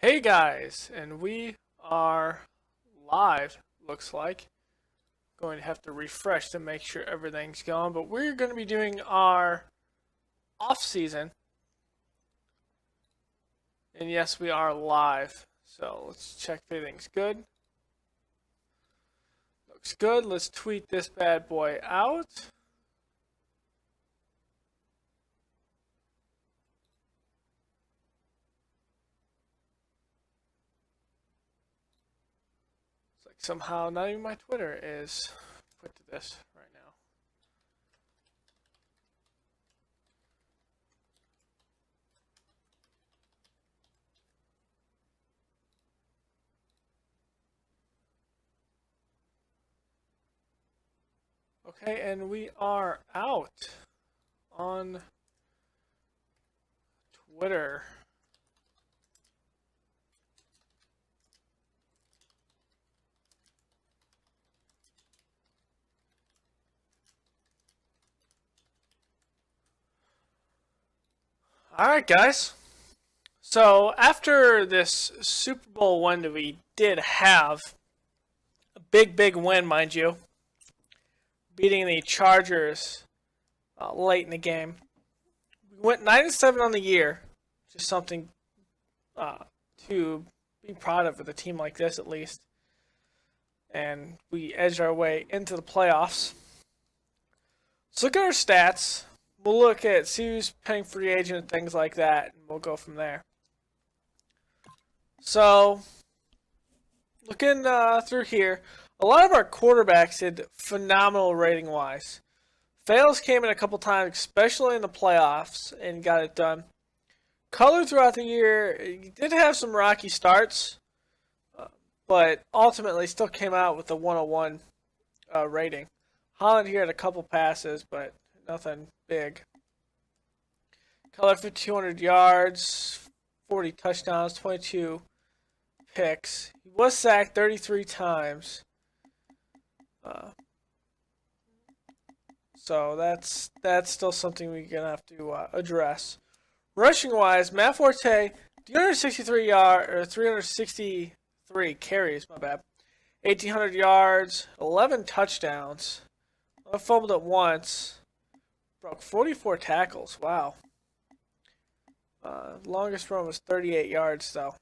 Hey guys, and we are live, looks like. Going to have to refresh to make sure everything's going, but we're going to be doing our off season. And yes, we are live. So let's check if everything's good. Looks good. Let's tweet this bad boy out. Somehow not even my Twitter is put to this right now. Okay, and we are out on Twitter. Alright, guys. So, after this Super Bowl win that we did have, a big win, mind you, beating the Chargers late in the game. We went 9-7 on the year, just something to be proud of with a team like this, at least. And we edged our way into the playoffs. So look at our stats. We'll look at see who's paying free agent and things like that, and we'll go from there. So, looking through here, a lot of our quarterbacks did phenomenal rating-wise. Fails came in a couple times, especially in the playoffs, and got it done. Color throughout the year, he did have some rocky starts, but ultimately still came out with a 101 rating. Holland here had a couple passes, but nothing big. Color for 200 yards, 40 touchdowns, 22 picks. He was sacked 33 times. So that's still something we're gonna have to address. Rushing wise, Matt Forte, 363 carries. My bad. 1,800 yards, 11 touchdowns. I fumbled it once. Broke 44 tackles. Wow. Longest run was 38 yards, though.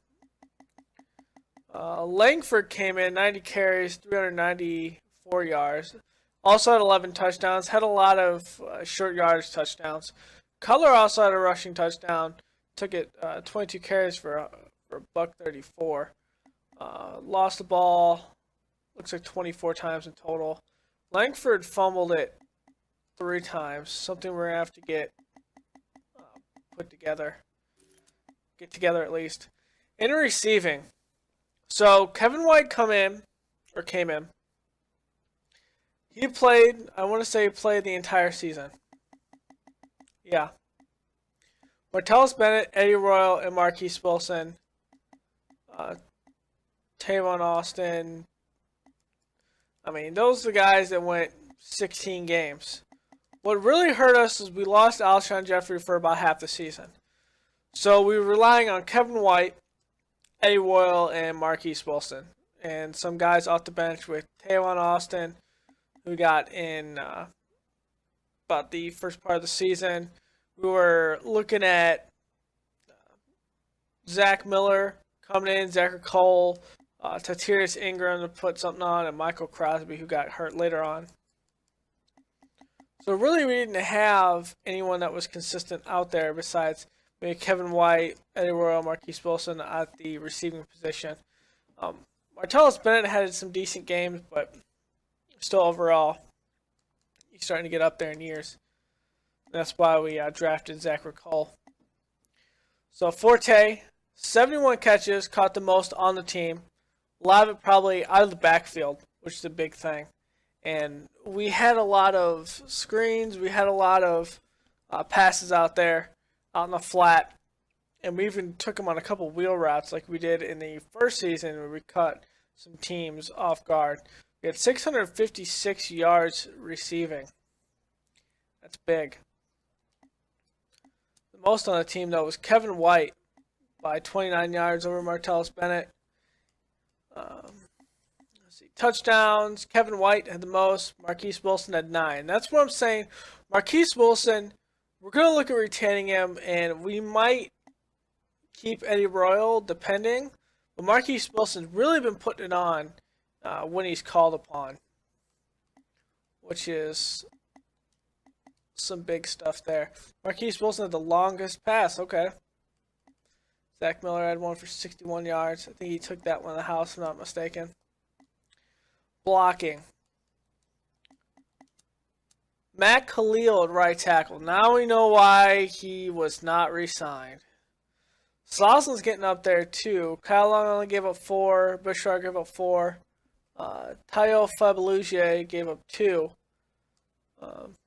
Langford came in, 90 carries, 394 yards. Also had 11 touchdowns. Had a lot of short yardage touchdowns. Color also had a rushing touchdown. Took it 22 carries for $134. Lost the ball. Looks like 24 times in total. Langford fumbled it 3 times. Something we're gonna have to get put together. Get together at least. In receiving, so Kevin White came in. He played. I want to say he played the entire season. Yeah. Martellus Bennett, Eddie Royal, and Marquise Wilson. Tavon Austin. I mean, those are the guys that went 16 games. What really hurt us is we lost Alshon Jeffrey for about half the season. So we were relying on Kevin White, Eddie Royal, and Marquise Wilson. And some guys off the bench with Tavon Austin, who got in about the first part of the season. We were looking at Zach Miller coming in, Zachary Cole, Tatirius Ingram to put something on, and Michael Crosby, who got hurt later on. So really we didn't have anyone that was consistent out there besides maybe Kevin White, Eddie Royal, Marquise Wilson at the receiving position. Martellus Bennett had some decent games, but still overall, he's starting to get up there in years. That's why we drafted Zachary Cole. So Forte, 71 catches, caught the most on the team. A lot of it probably out of the backfield, which is a big thing. And we had a lot of screens. We had a lot of passes out there, out in the flat. And we even took them on a couple wheel routes like we did in the first season where we cut some teams off guard. We had 656 yards receiving. That's big. The most on the team, though, was Kevin White by 29 yards over Martellus Bennett. Let's see. Touchdowns. Kevin White had the most. Marquise Wilson had 9. That's what I'm saying. Marquise Wilson, we're going to look at retaining him, and we might keep Eddie Royal, depending. But Marquise Wilson's really been putting it on when he's called upon, which is some big stuff there. Marquise Wilson had the longest pass. Okay. Zach Miller had one for 61 yards. I think he took that one in the house, if I'm not mistaken. Blocking. Matt Khalil at right tackle. Now we know why he was not re-signed. Slosson's getting up there too. Kyle Long only gave up 4. Bouchard gave up 4. Tayo Fabeluge gave up 2.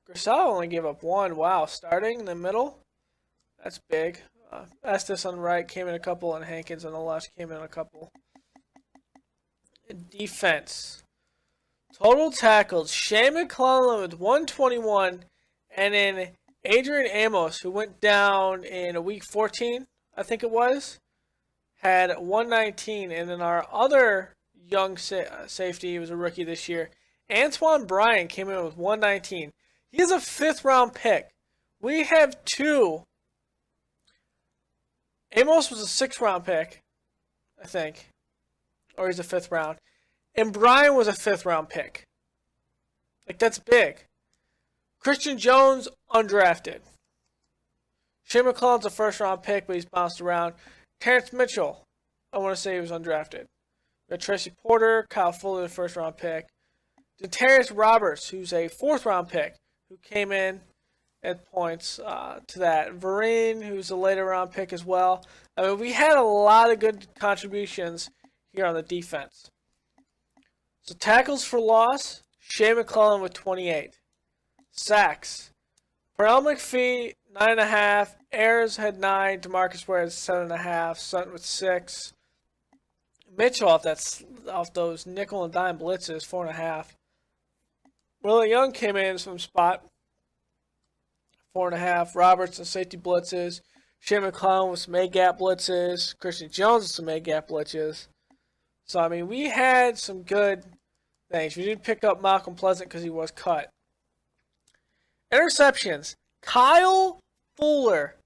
Grisel only gave up 1. Wow, starting in the middle? That's big. Estes on the right came in a couple, and Hankins on the left came in a couple. Defense. Total tackles. Shea McClellan with 121, and then Adrian Amos, who went down in week 14, I think it was, had 119, and then our other young safety, he was a rookie this year, Antoine Bryan, came in with 119. He's a 5th round pick. We have 2. Amos was a 6th round pick, I think, or he's a 5th round, and Bryan was a 5th round pick. Like, that's big. Christian Jones, undrafted. Shea McClellan's a 1st round pick, but he's bounced around. Terrence Mitchell, I want to say he was undrafted. We got Tracy Porter, Kyle Fuller, the 1st round pick. Dentarius Roberts, who's a 4th round pick, who came in at points to that. Vereen, who's a later round pick as well. I mean, we had a lot of good contributions here on the defense. So tackles for loss, Shea McClellan with 28. Sacks. Pernell McPhee, 9.5. Ayers had 9. DeMarcus Ware had 7.5. Sutton with 6. Mitchell off those nickel and dime blitzes, 4.5. Willie Young came in from spot, 4.5. Roberts and safety blitzes. Shea McClellan with some A-gap blitzes. Christian Jones with some A-gap blitzes. So, I mean, we had some good things. We did pick up Malcolm Pleasant because he was cut. Interceptions. Kyle Fuller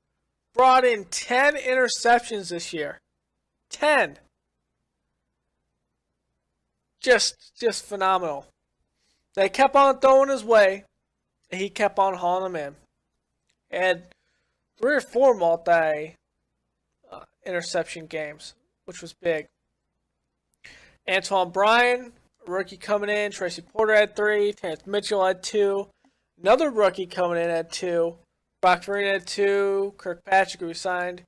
brought in 10 interceptions this year. 10. Just phenomenal. They kept on throwing his way, and he kept on hauling them in. And 3 or 4 multi-interception games, which was big. Antoine Bryan, a rookie coming in. Tracy Porter had 3. Terrence Mitchell had 2. Another rookie coming in had 2. Brock Vereen had 2. Kirkpatrick, who signed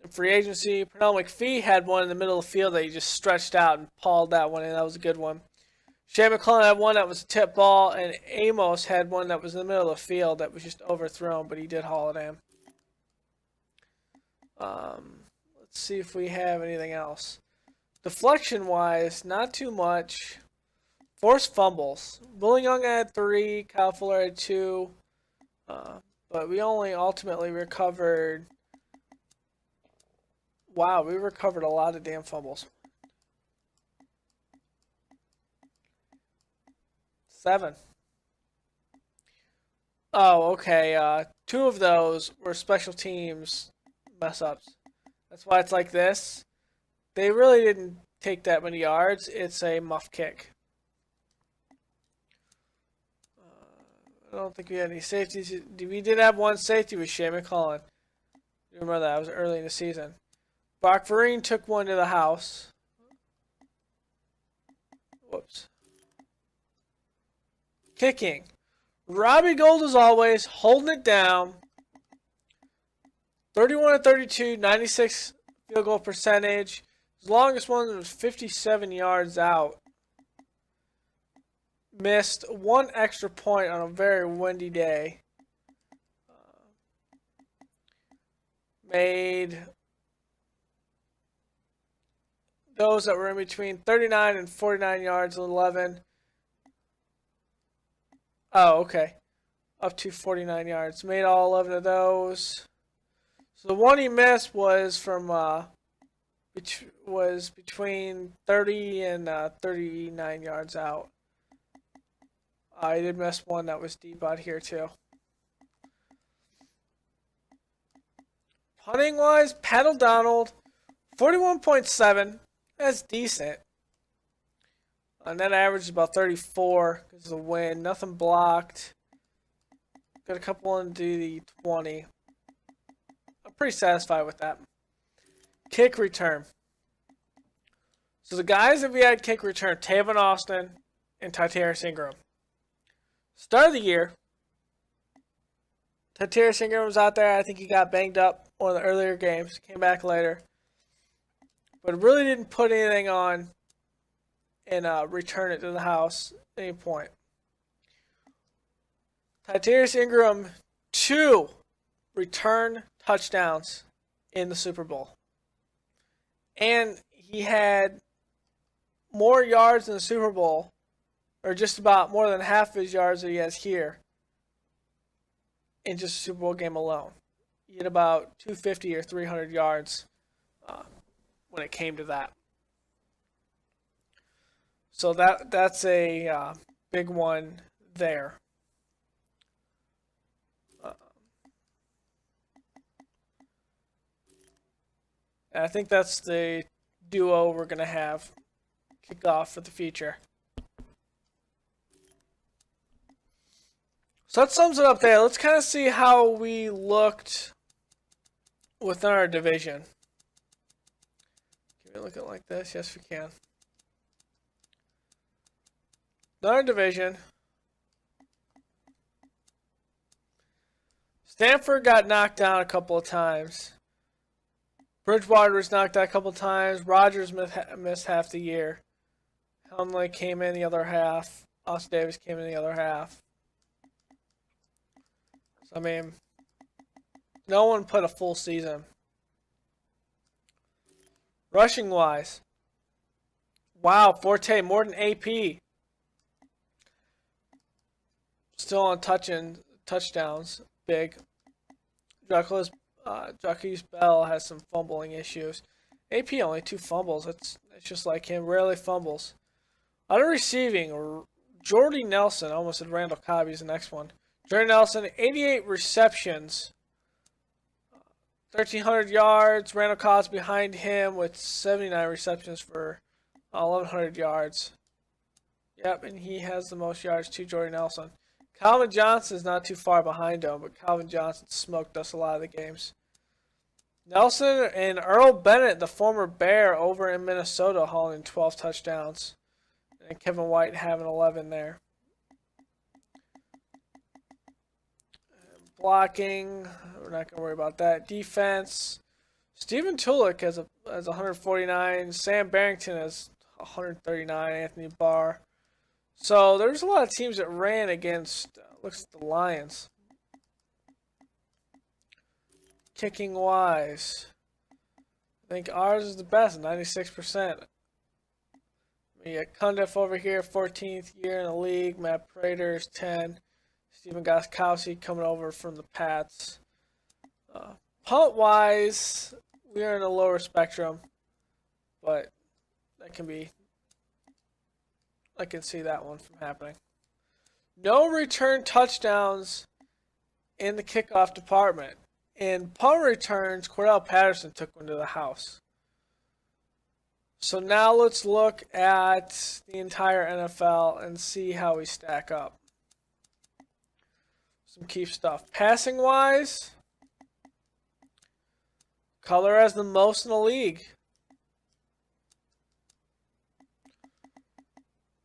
in free agency. Pernell McPhee had one in the middle of the field that he just stretched out and pauled that one in. That was a good one. Shea McClellan had one that was a tip ball, and Amos had one that was in the middle of the field that was just overthrown, but he did haul it in. Let's see if we have anything else. Deflection-wise, not too much. Forced fumbles. Willie Young had 3. Kyle Fuller had 2. But we only ultimately recovered... Wow, we recovered a lot of damn fumbles. 7. Oh, okay. 2 of those were special teams mess-ups. That's why it's like this. They really didn't take that many yards. It's a muff kick. I don't think we had any safeties. We did have one safety with Shea McClellan. You remember that? It was early in the season. Brock Vereen took one to the house. Whoops. Kicking. Robbie Gould, as always, holding it down. 31-32, 96 field goal percentage. His longest one was 57 yards out. Missed 1 extra point on a very windy day. Made those that were in between 39 and 49 yards, 11. Oh, okay. Up to 49 yards. Made all 11 of those. So the one he missed was from was between 30 and 39 yards out. I did miss one that was deep out here too. Punting wise, Pat O'Donnell, 41.7. That's decent. Net average is about 34 because of the win. Nothing blocked. Got a couple into the 20. I'm pretty satisfied with that. Kick return. So the guys that we had kick return, Tavon Austin and Tyrtaeus Ingram. Start of the year, Tyrtaeus Ingram was out there. I think he got banged up one of the earlier games. Came back later. But really didn't put anything on and return it to the house at any point. Tyrtaeus Ingram, 2 return touchdowns in the Super Bowl. And he had more yards in the Super Bowl, or just about more than half of his yards that he has here, in just a Super Bowl game alone. He had about 250 or 300 yards when it came to that. So that's a big one there. I think that's the duo we're going to have kick off for the future. So that sums it up there. Let's kind of see how we looked within our division. Can we look at it like this? Yes, we can. Our division. Stanford got knocked down a couple of times. Bridgewater was knocked out a couple of times. Rodgers missed half the year. Huntley came in the other half. Austin Davis came in the other half. So, I mean, no one put a full season. Rushing wise. Wow, Forte, more than AP. Still on touchdowns. Big. Jacques Bell has some fumbling issues. AP only 2 fumbles. That's just like him. Rarely fumbles. Out of receiving, Jordy Nelson. I almost said Randall Cobb. He's the next one. Jordy Nelson, 88 receptions. 1,300 yards. Randall Cobb's behind him with 79 receptions for 1,100 yards. Yep, and he has the most yards to Jordy Nelson. Calvin Johnson is not too far behind him, but Calvin Johnson smoked us a lot of the games. Nelson and Earl Bennett, the former Bear over in Minnesota, hauling 12 touchdowns. And Kevin White having 11 there. Blocking, we're not going to worry about that. Defense, Stephen Tulick has 149. Sam Barrington has 139. Anthony Barr. So there's a lot of teams that ran against, looks at the Lions. Kicking wise, I think ours is the best, 96%. We got Cundiff over here, 14th year in the league. Matt Prater is 10. Stephen Gostkowski coming over from the Pats. Punt wise, we are in a lower spectrum, but that can be. I can see that one from happening. No return touchdowns in the kickoff department. In punt returns, Cordell Patterson took one to the house. So now let's look at the entire NFL and see how we stack up. Some key stuff. Passing wise, Cutler has the most in the league.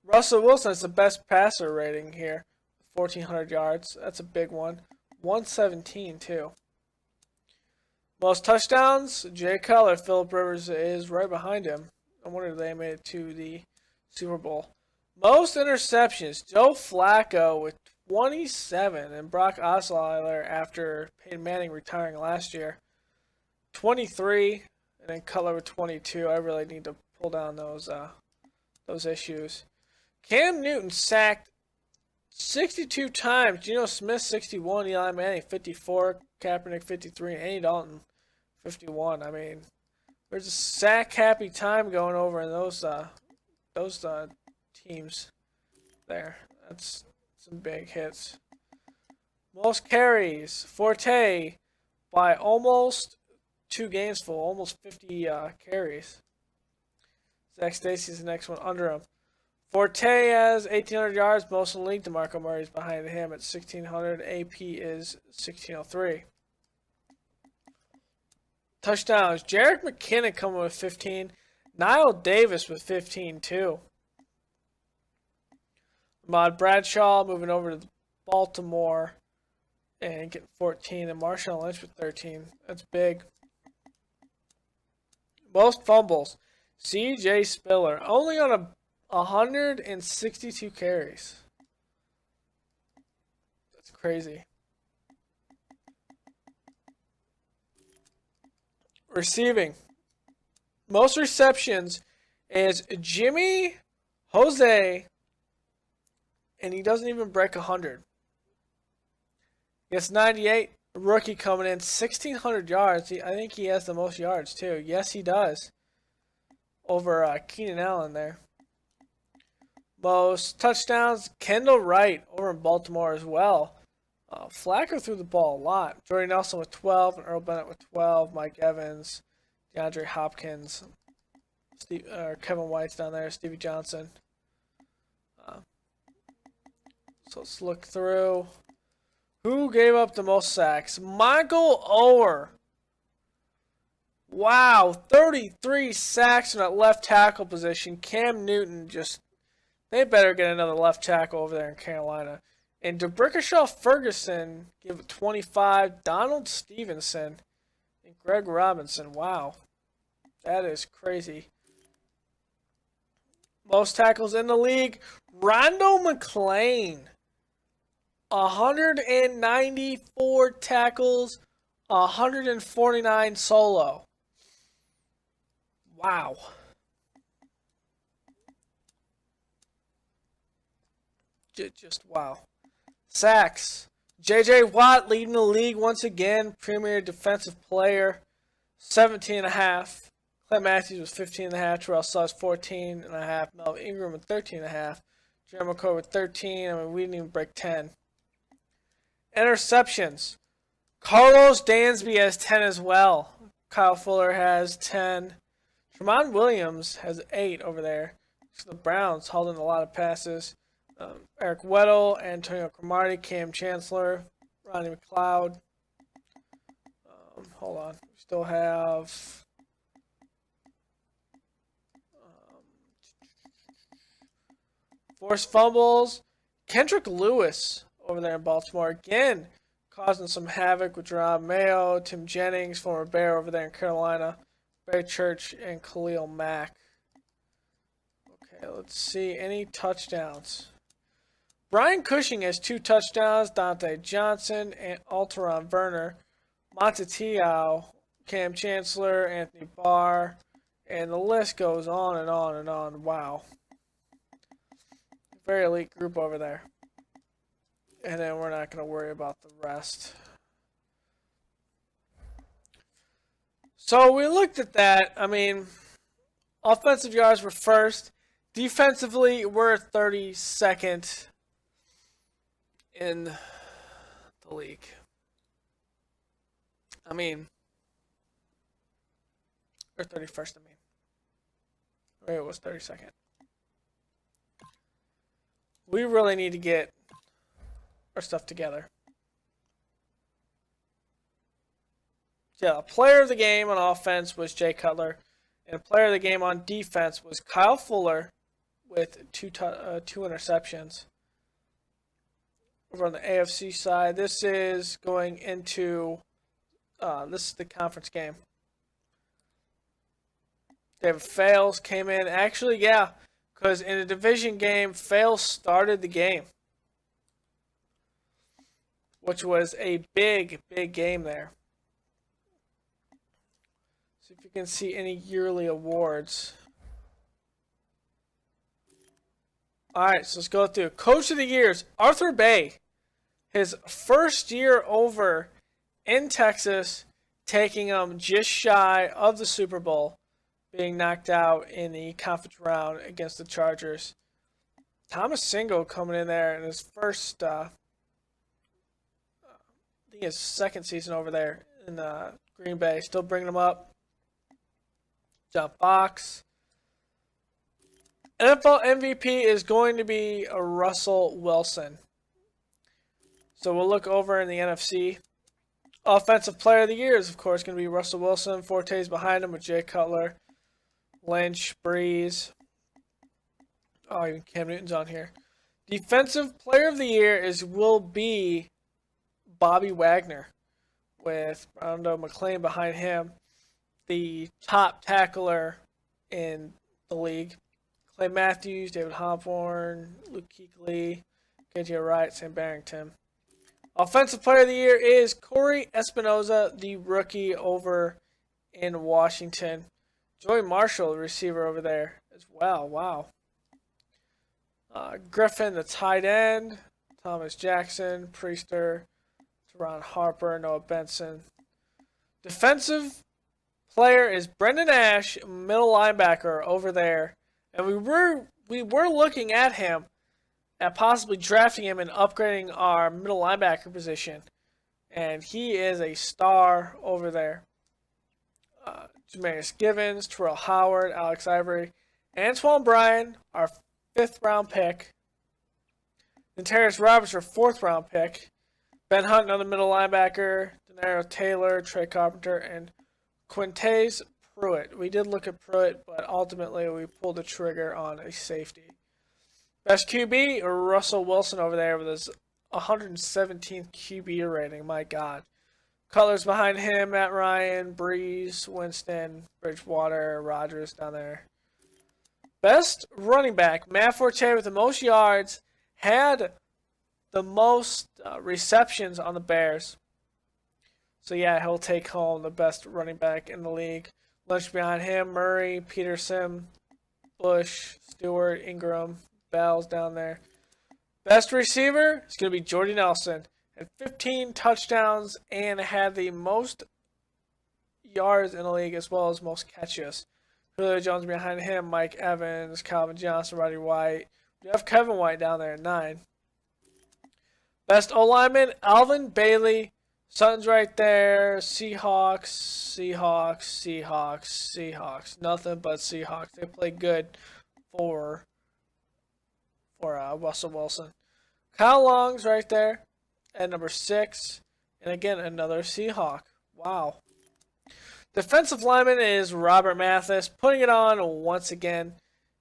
Russell Wilson has the best passer rating here, 1,400 yards. That's a big one. 117 too. Most touchdowns, Jay Cutler. Phillip Rivers is right behind him. I wonder if they made it to the Super Bowl. Most interceptions, Joe Flacco with 27, and Brock Osweiler after Peyton Manning retiring last year, 23, and then Cutler with 22. I really need to pull down those issues. Cam Newton sacked 62 times. Geno Smith 61, Eli Manning 54, Kaepernick 53, and Andy Dalton 51. I mean, there's a sack happy time going over in those teams there. That's some big hits. Most carries, Forte by almost 2 games full, almost 50 carries. Zach Stacy's the next one under him. Forte has 1,800 yards, most in the league. DeMarco Murray's behind him at 1,600. AP is 1,603. Touchdowns. Jerick McKinnon coming with 15. Niall Davis with 15 too. Ahmad Bradshaw moving over to Baltimore and getting 14. And Marshawn Lynch with 13. That's big. Most fumbles. C.J. Spiller only on 162 carries. That's crazy. Receiving. Most receptions is Jimmy Jose, and he doesn't even break 100. Gets 98. Rookie coming in, 1,600 yards. I think he has the most yards too. Yes, he does. Over Keenan Allen there. Most touchdowns, Kendall Wright over in Baltimore as well. Flacco threw the ball a lot. Jordy Nelson with 12, and Earl Bennett with 12. Mike Evans, DeAndre Hopkins, Kevin White's down there, Stevie Johnson. So let's look through. Who gave up the most sacks? Michael Oher. Wow, 33 sacks in that left tackle position. Cam Newton they better get another left tackle over there in Carolina. And DeBrickashaw Ferguson give it 25. Donald Stevenson and Greg Robinson. Wow, that is crazy. Most tackles in the league. Rondo McClain. 194 tackles, 149 solo. Wow. Just wow. Sacks. J.J. Watt leading the league once again. Premier defensive player. 17.5. Clint Matthews was 15.5. Terrell Suggs 14.5. Melvin Ingram with 13.5. Jeremy McCoy with 13. I mean, we didn't even break 10. Interceptions. Carlos Dansby has 10 as well. Kyle Fuller has 10. Tramon Williams has 8 over there. So the Browns holding a lot of passes. Eric Weddle, Antonio Cromartie, Cam Chancellor, Ronnie McLeod. Hold on. We still have forced fumbles. Kendrick Lewis over there in Baltimore again, causing some havoc with Jerome Mayo, Tim Jennings, former Bear over there in Carolina, Barry Church, and Khalil Mack. Okay, let's see. Any touchdowns? Brian Cushing has 2 touchdowns. Dante Johnson and Alteron Werner. Montetiao, Cam Chancellor, Anthony Barr, and the list goes on and on and on. Wow. Very elite group over there. And then we're not going to worry about the rest. So we looked at that. I mean, offensive yards were first. Defensively, we're 32nd in the league. I mean, or 31st, I mean. Or it was 32nd. We really need to get our stuff together. Yeah, player of the game on offense was Jay Cutler, and player of the game on defense was Kyle Fuller with two interceptions. Over on the AFC side, this is going into this is the conference game. David Fales came in. Actually, yeah, because in a division game, Fales started the game, which was a big, big game there. See if you can see any yearly awards. All right, so let's go through. Coach of the Years, Arthur Bay. His first year over in Texas, taking them just shy of the Super Bowl, being knocked out in the conference round against the Chargers. Thomas Single coming in there in his first, I think his second season over there in Green Bay. Still bringing him up. John Fox. NFL MVP is going to be a Russell Wilson. So we'll look over in the NFC. Offensive Player of the Year is, of course, going to be Russell Wilson. Forte's behind him with Jay Cutler, Lynch, Breeze. Oh, even Cam Newton's on here. Defensive Player of the Year will be Bobby Wagner, with Rondo McClain behind him, the top tackler in the league. Clay Matthews, David Hawthorne, Luke Kuechly, KJ Wright, Sam Barrington. Offensive Player of the Year is Corey Espinoza, the rookie over in Washington. Joey Marshall, the receiver over there as well. Wow. Griffin, the tight end. Thomas Jackson, Priester, Teron Harper, Noah Benson. Defensive player is Brendan Ash, middle linebacker over there. And we were looking at him, at possibly drafting him and upgrading our middle linebacker position. And he is a star over there. Jamarius Givens, Terrell Howard, Alex Ivory, Antoine Bryan, our 5th round pick. Nantarius Roberts, our 4th round pick. Ben Hunt, another middle linebacker. Denaro Taylor, Trey Carpenter, and Quintez Pruitt. We did look at Pruitt, but ultimately we pulled the trigger on a safety. Best QB, Russell Wilson over there with his 117th QB rating. My God. Cutler's behind him, Matt Ryan, Breeze, Winston, Bridgewater, Rodgers down there. Best running back, Matt Forte with the most yards, had the most receptions on the Bears. So yeah, he'll take home the best running back in the league. Lynch behind him, Murray, Peterson, Bush, Stewart, Ingram, Bell's down there. Best receiver is going to be Jordy Nelson. Had 15 touchdowns and had the most yards in the league as well as most catches. Julio Jones behind him, Mike Evans, Calvin Johnson, Roddy White. We have Kevin White down there at 9. Best O-lineman, Alvin Bailey. Sutton's right there. Seahawks. Nothing but Seahawks. They play good for Russell Wilson. Kyle Long's right there at number 6. And again, another Seahawk. Wow. Defensive lineman is Robert Mathis. Putting it on once again.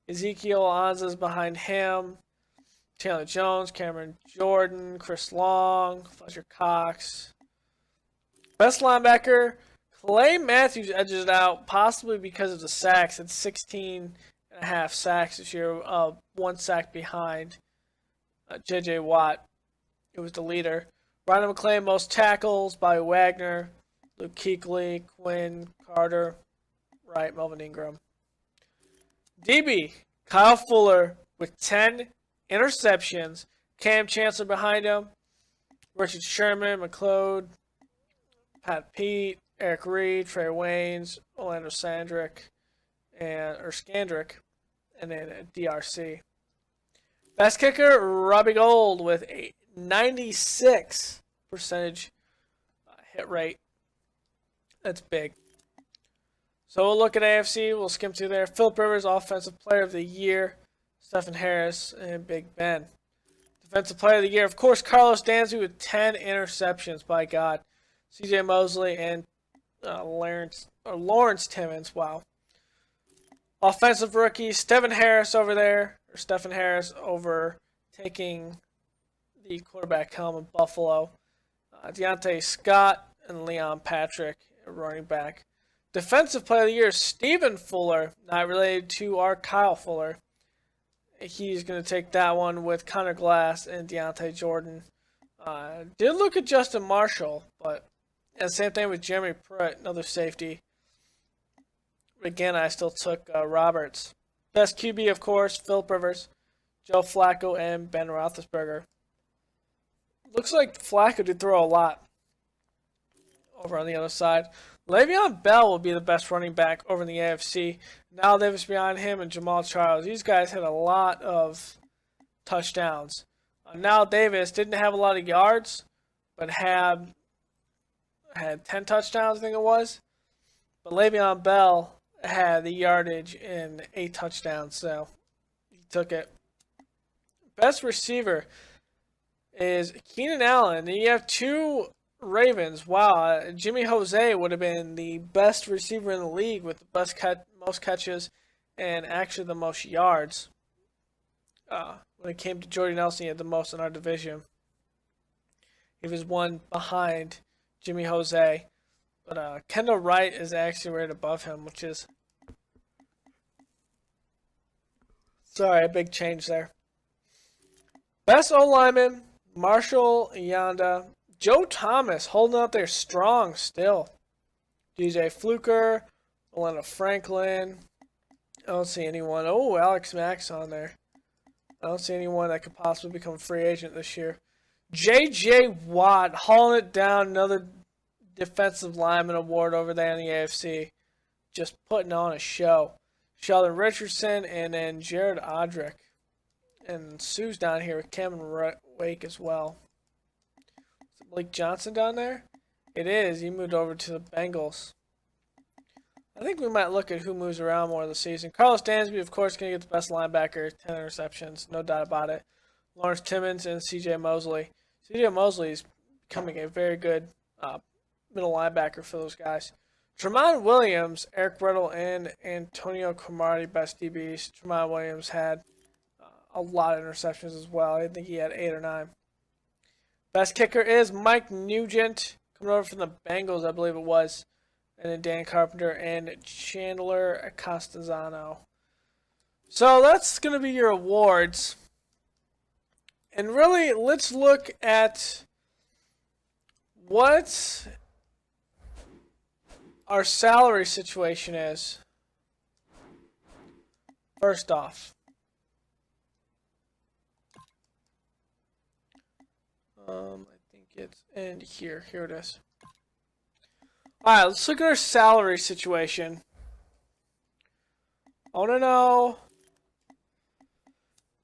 Ezekiel Anza's behind him. Chandler Jones, Cameron Jordan, Chris Long, Fletcher Cox. Best linebacker, Clay Matthews edges it out, possibly because of the sacks. It's 16.5 sacks this year, 1 sack behind J.J. Watt. It was the leader. Ryan McClain, most tackles, Bobby Wagner, Luke Kuechly, Quinn, Carter, Wright, Melvin Ingram. DB, Kyle Fuller with 10 interceptions. Cam Chancellor behind him. Richard Sherman, McLeod, Pat Pete, Eric Reed, Trey Waynes, Orlando Scandrick, and then DRC. Best kicker, Robbie Gould with a 96% hit rate. That's big. So we'll look at AFC. We'll skim through there. Philip Rivers, Offensive Player of the Year. Stephen Harris and Big Ben. Defensive Player of the Year, of course, Carlos Dansby with 10 interceptions. By God. C.J. Mosley and Lawrence Timmons. Wow. Offensive Rookie, Stephen Harris over there. Or Stephen Harris over taking the quarterback helm of Buffalo. Deontay Scott and Leon Patrick, running back. Defensive Player of the Year, Stephen Fuller, not related to our Kyle Fuller. He's going to take that one with Connor Glass and Deontay Jordan. Did look at Justin Marshall, but and same thing with Jeremy Pruitt, another safety. Again, I still took Roberts. Best QB, of course, Philip Rivers, Joe Flacco, and Ben Roethlisberger. Looks like Flacco did throw a lot over on the other side. Le'Veon Bell will be the best running back over in the AFC. Now Davis behind him and Jamal Charles. These guys had a lot of touchdowns. Now Davis didn't have a lot of yards, but had 10 touchdowns, I think it was. But Le'Veon Bell had the yardage and 8 touchdowns, so he took it. Best receiver is Keenan Allen. Then you have 2 Ravens. Wow, Jimmy Jose would have been the best receiver in the league with the most catches and actually the most yards. When it came to Jordy Nelson, he had the most in our division. He was one behind Jimmy Jose. But Kendall Wright is actually right above him, which is... Sorry, a big change there. Best O-lineman, Marshall Yanda. Joe Thomas holding up there strong still. DJ Fluker, Elena Franklin. I don't see anyone. Oh, Alex Mack's on there. I don't see anyone that could possibly become a free agent this year. J.J. Watt hauling it down. Another defensive lineman award over there in the AFC. Just putting on a show. Sheldon Richardson and then Jared Odrick. And Sue's down here with Cameron Wake as well. Is it Blake Johnson down there? It is. He moved over to the Bengals. I think we might look at who moves around more this season. Carlos Dansby, of course, going to get the best linebacker. 10 interceptions. No doubt about it. Lawrence Timmons and C.J. Mosley. C.J. Mosley is becoming a very good middle linebacker for those guys. Tramon Williams, Eric Riddle, and Antonio Cromartie, best DBs. Tramon Williams had a lot of interceptions as well. I think he had 8 or 9. Best kicker is Mike Nugent, coming over from the Bengals, I believe it was. And then Dan Carpenter and Chandler Costazano. So that's going to be your awards. And really, let's look at what our salary situation is. First off. I think it's in here. Here it is. Alright, let's look at our salary situation. I want to know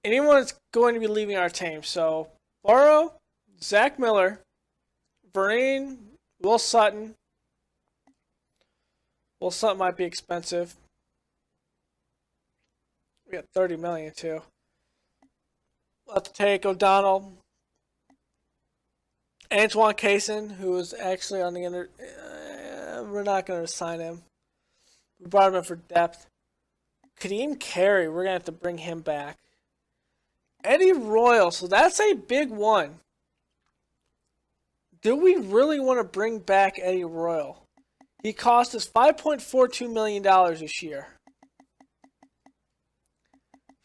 anyone that's going to be leaving our team. So, Burrow, Zach Miller, Vereen, Will Sutton. Will Sutton might be expensive. We got $30 million too. We'll have to take O'Donnell. Antoine Cason, who was actually on the we're not going to sign him. We brought him in for depth. Kadeem Carey, we're going to have to bring him back. Eddie Royal, so that's a big one. Do we really want to bring back Eddie Royal? He cost us $5.42 million this year.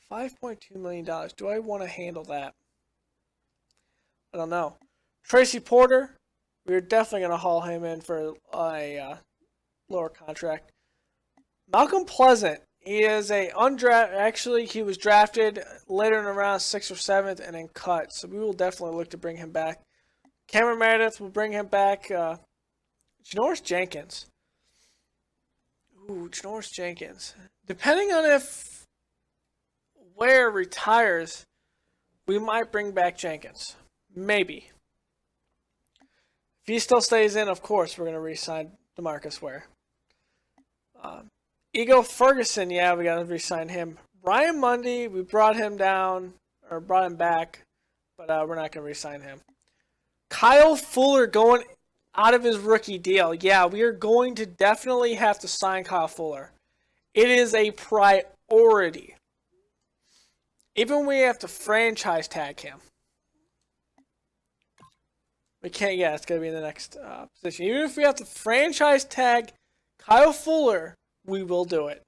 $5.2 million. Do I want to handle that? I don't know. Tracy Porter, we're definitely going to haul him in for a lower contract. Malcolm Pleasant, he is a undrafted. Actually, he was drafted later in the round, 6th or 7th, and then cut. So we will definitely look to bring him back. Cameron Meredith will bring him back. Janoris Jenkins. Ooh, Janoris Jenkins. Depending on if Ware retires, we might bring back Jenkins. Maybe. If he still stays in, of course, we're going to re-sign DeMarcus Ware. Ego Ferguson, yeah, we got to re-sign him. Ryan Mundy, we brought him down, or brought him back, but we're not going to re-sign him. Kyle Fuller going out of his rookie deal. Yeah, we are going to definitely have to sign Kyle Fuller. It is a priority. Even when we have to franchise tag him. We can't, yeah, it's going to be in the next position. Even if we have to franchise tag Kyle Fuller, we will do it.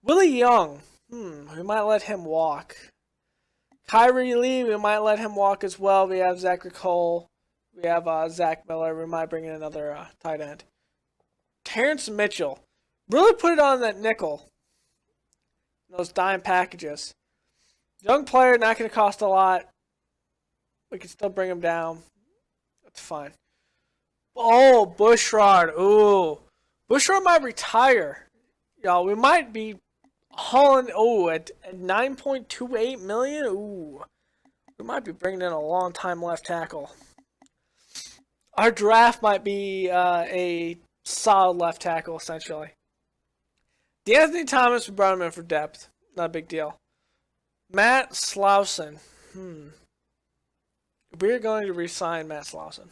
Willie Young, we might let him walk. Kyrie Lee, we might let him walk as well. We have Zachary Cole. We have Zach Miller. We might bring in another tight end. Terrence Mitchell. Really put it on that nickel. Those dime packages. Young player, not going to cost a lot. We can still bring him down. That's fine. Oh, Bushrod. Ooh. Bushra might retire. Y'all, we might be hauling, at 9.28 million. Ooh, we might be bringing in a long time left tackle. Our draft might be a solid left tackle, essentially. D'Anthony Thomas, we brought him in for depth. Not a big deal. Matt Slauson. We're going to re-sign Matt Slauson.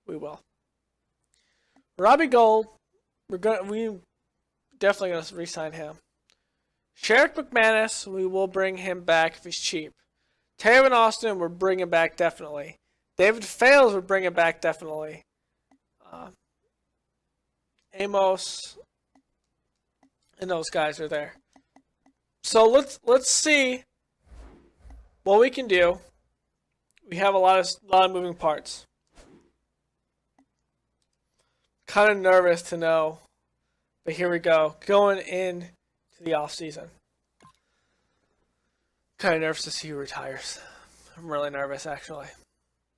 We will. Robbie Gold. We definitely going to re-sign him. Sherrick McManus, we will bring him back if he's cheap. Taven Austin, we're bringing back definitely. David Fales, we're bringing back definitely. Amos, and those guys are there. So let's see what we can do. We have a lot of moving parts. Kind of nervous to know, but here we go. Going in to the off season. Kind of nervous to see who retires. I'm really nervous, actually.